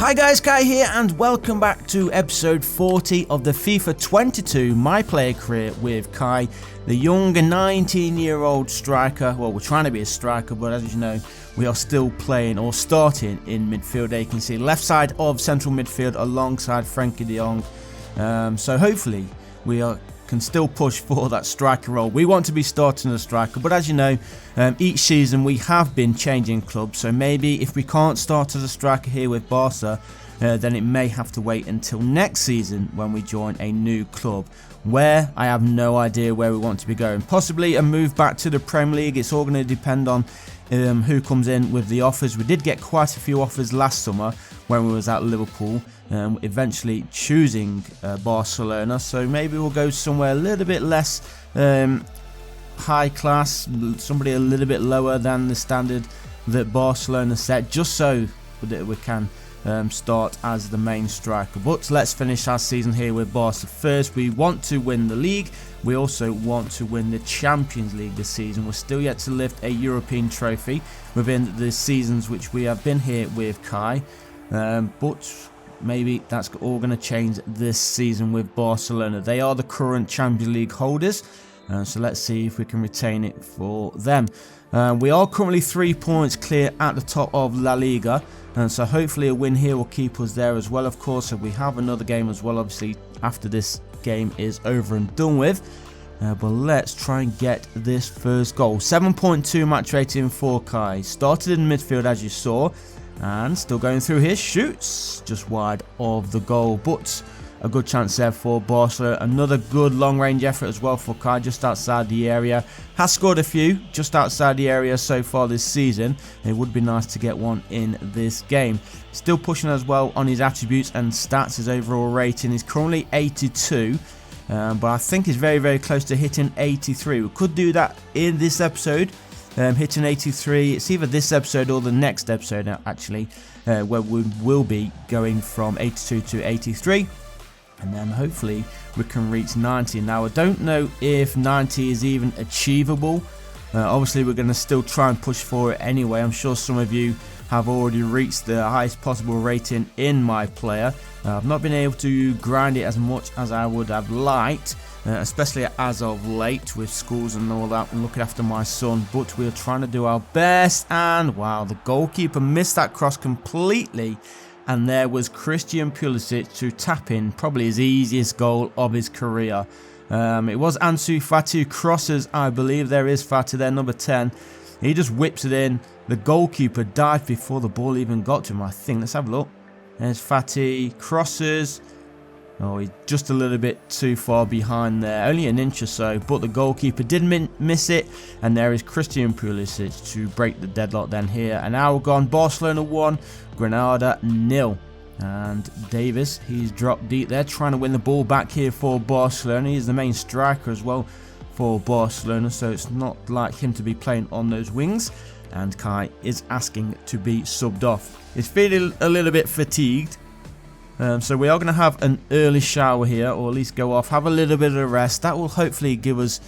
Hi guys, Kai here and welcome back to episode 40 of the FIFA 22 My Player Career with Kai, the young 19-year-old striker. Well, we're trying to be a striker, but as you know, we are still playing or starting in midfield. There you can see left side of central midfield alongside Frankie de Jong. So hopefully we can still push for that striker role. We want to be starting as a striker, but as you know, each season we have been changing clubs, so maybe if we can't start as a striker here with Barca, then it may have to wait until next season when we join a new club, where I have no idea where we want to be going. Possibly a move back to the Premier League. It's all going to depend on who comes in with the offers. We did get quite a few offers last summer when we was at Liverpool, eventually choosing Barcelona, so maybe we'll go somewhere a little bit less high class, somebody a little bit lower than the standard that Barcelona set, just so that we can start as the main striker. But let's finish our season here with Barca first. We want to win the league. We also want to win the Champions League this season. We're still yet to lift a European trophy within the seasons which we have been here with Kai, but maybe that's all going to change this season with Barcelona. They are the current Champions League holders, so let's see if we can retain it for them. We are currently 3 points clear at the top of La Liga, and so hopefully a win here will keep us there as well. Of course, so we have another game as well, obviously, after this game is over and done with. But let's try and get this first goal. 7.2 match rating for Kai. Started in midfield as you saw, and still going through his shoots just wide of the goal, but a good chance there for Barcelona. Another good long range effort as well for Kai, just outside the area. Has scored a few just outside the area so far this season. It would be nice to get one in this game. Still pushing as well on his attributes and stats. His overall rating is currently 82, but I think he's very close to hitting 83. We could do that in this episode. Hitting 83, it's either this episode or the next episode actually, where we will be going from 82 to 83, and then hopefully we can reach 90. Now I don't know if 90 is even achievable. Obviously we're going to still try and push for it anyway. I'm sure some of you have already reached the highest possible rating in my player. I've not been able to grind it as much as I would have liked, especially as of late with schools and all that, and looking after my son, but we're trying to do our best. And wow, the goalkeeper missed that cross completely, and there was Christian Pulisic to tap in probably his easiest goal of his career. It was Ansu Fati who crosses, I believe. There is Fati there, number 10. He just whips it in. The goalkeeper dived before the ball even got to him, I think. Let's have a look. There's Fati, crosses. Oh, he's just a little bit too far behind there, only an inch or so, but the goalkeeper did miss it, and there is Christian Pulisic to break the deadlock then here. An hour gone, Barcelona 1, Granada 0. And Davis, he's dropped deep there, trying to win the ball back here for Barcelona. He's the main striker as well for Barcelona, so it's not like him to be playing on those wings. And Kai is asking to be subbed off. He's feeling a little bit fatigued. So we are going to have an early shower here, or at least go off, have a little bit of a rest. That will hopefully give us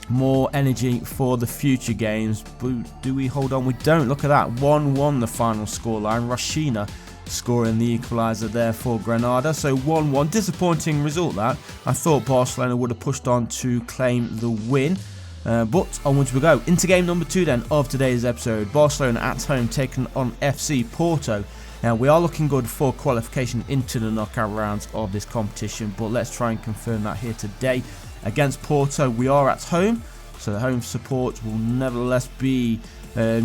more energy for the future games. But do we hold on? We don't. Look at that. 1-1 the final scoreline. Rashina scoring the equaliser there for Granada. So 1-1. Disappointing result that. I thought Barcelona would have pushed on to claim the win. But onwards we go. Into game number 2 then of today's episode. Barcelona at home taking on FC Porto. Now we are looking good for qualification into the knockout rounds of this competition, but let's try and confirm that here today. Against Porto we are at home, so the home support will nevertheless be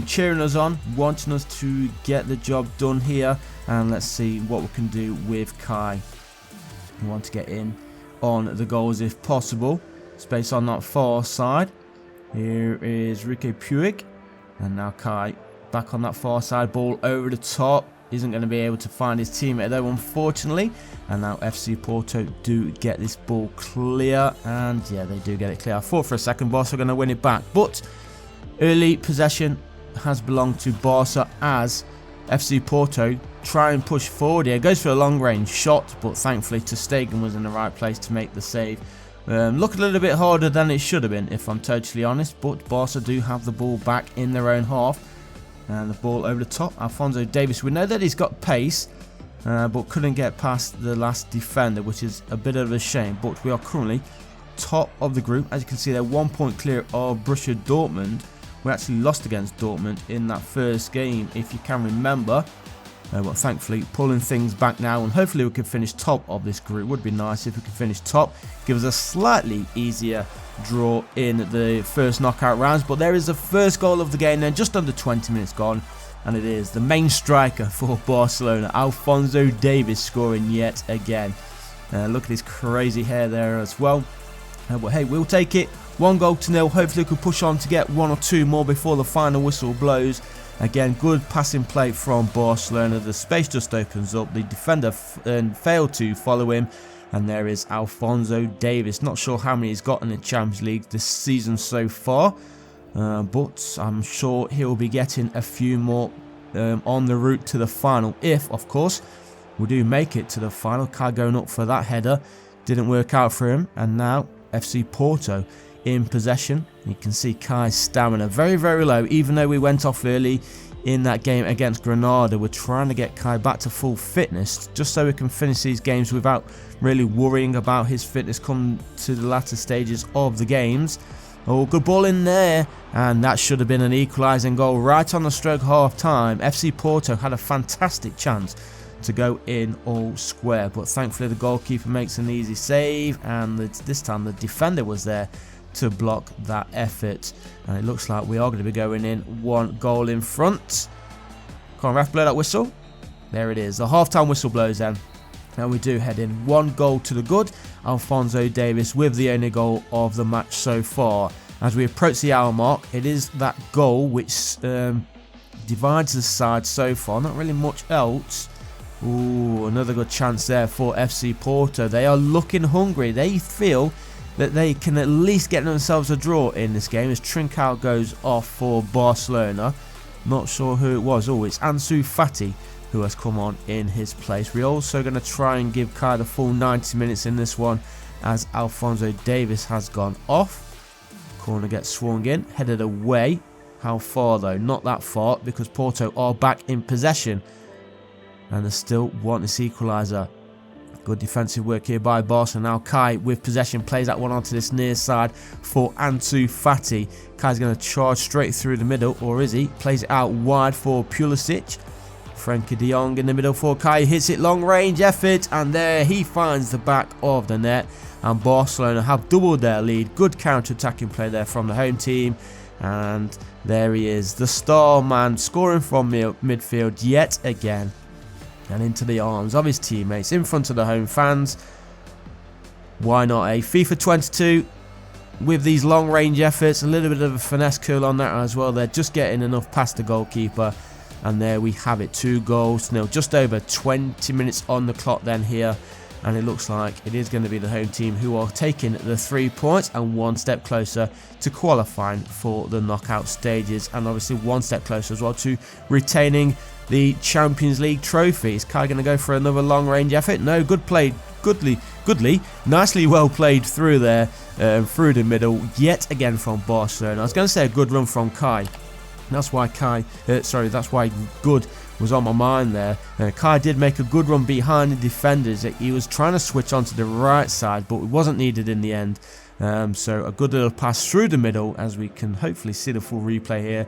cheering us on, wanting us to get the job done here. And let's see what we can do with Kai. We want to get in on the goals if possible. Space on that far side. Here is Ricky Puig, and now Kai back on that far side, ball over the top. Isn't going to be able to find his teammate though, unfortunately. And now FC Porto do get this ball clear, and yeah, they do get it clear. I thought for a second Barca are going to win it back, but early possession has belonged to Barca as FC Porto try and push forward here. Goes for a long range shot, but thankfully ter Stegen was in the right place to make the save. Looked a little bit harder than it should have been, if I'm totally honest, but Barca do have the ball back in their own half. And the ball over the top. Alphonso Davies. We know that he's got pace, but couldn't get past the last defender, which is a bit of a shame. But we are currently top of the group. As you can see, they're 1 point clear of Borussia Dortmund. We actually lost against Dortmund in that first game, if you can remember. But thankfully, pulling things back now, and hopefully we can finish top of this group. Would be nice if we could finish top. Give us a slightly easier draw in the first knockout rounds. But there is the first goal of the game then, just under 20 minutes gone. And it is the main striker for Barcelona, Alphonso Davies, scoring yet again. Look at his crazy hair there as well. But hey, we'll take it. 1-0. Hopefully we can push on to get 1 or 2 more before the final whistle blows. Again, good passing play from Barcelona. The space just opens up. The defender failed to follow him. And there is Alphonso Davies. Not sure how many he's got in the Champions League this season so far. But I'm sure he'll be getting a few more on the route to the final. If, of course, we do make it to the final. Kai going up for that header. Didn't work out for him. And now FC Porto in possession. You can see Kai's stamina very, very low. Even though we went off early in that game against Granada, we're trying to get Kai back to full fitness, just so we can finish these games without really worrying about his fitness come to the latter stages of the games. Oh, good ball in there, and that should have been an equalising goal right on the stroke half time. FC Porto had a fantastic chance to go in all square, but thankfully the goalkeeper makes an easy save, and this time the defender was there to block that effort. And it looks like we are going to be going in 1 goal in front. Come on, ref, blow that whistle. There it is. The half-time whistle blows then. And we do head in 1 goal to the good. Alphonso Davies with the only goal of the match so far. As we approach the hour mark, it is that goal which divides the side so far. Not really much else. Ooh, another good chance there for FC Porto. They are looking hungry. They feel that they can at least get themselves a draw in this game as Trincao goes off for Barcelona. Not sure who it was. Oh, it's Ansu Fati who has come on in his place. We're also going to try and give Kai the full 90 minutes in this one as Alphonso Davies has gone off. Corner gets swung in, headed away. How far though? Not that far, because Porto are back in possession and they still want this equaliser. Good defensive work here by Barcelona. Now Kai with possession plays that one onto this near side for Ansu Fati. Kai's going to charge straight through the middle, or is he? Plays it out wide for Pulisic. Frenkie de Jong in the middle for Kai. Hits it long range effort, and there he finds the back of the net. And Barcelona have doubled their lead. Good counter-attacking play there from the home team. And there he is, the star man, scoring from midfield yet again. And into the arms of his teammates in front of the home fans. Why not, eh? FIFA 22 with these long range efforts, a little bit of a finesse curl on that as well. They're just getting enough past the goalkeeper, and there we have it, 2-0. Just over 20 minutes on the clock then here, and it looks like it is going to be the home team who are taking the 3 points and 1 step closer to qualifying for the knockout stages, and obviously 1 step closer as well to retaining the Champions League trophy. Is Kai going to go for another long range effort? No, good play, goodly, nicely well played through there, through the middle yet again from Barcelona. I was going to say a good run from Kai. That's why that's why good was on my mind there. Kai did make a good run behind the defenders. He was trying to switch onto the right side, but it wasn't needed in the end. So a good little pass through the middle, as we can hopefully see the full replay here.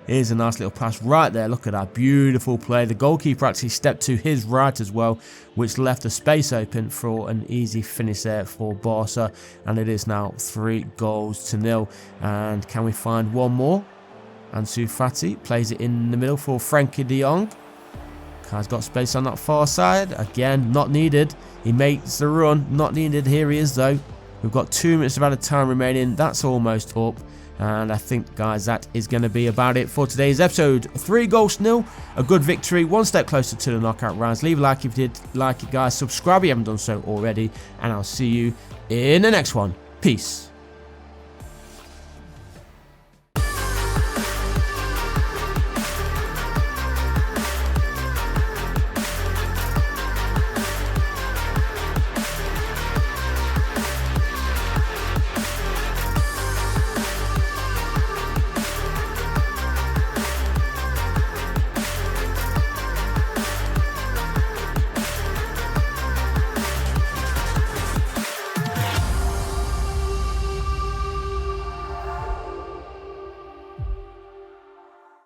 Here's a nice little pass right there. Look at that beautiful play. The goalkeeper actually stepped to his right as well, which left the space open for an easy finish there for Barca. And it is now 3-0. And can we find one more? Ansu Fati plays it in the middle for Frenkie de Jong. Kai's got space on that far side. Again, not needed. He makes the run. Not needed. Here he is though. We've got 2 minutes of added time remaining. That's almost up. And I think, guys, that is going to be about it for today's episode. 3-0. A good victory. 1 step closer to the knockout rounds. Leave a like if you did like it, guys. Subscribe if you haven't done so already. And I'll see you in the next one. Peace.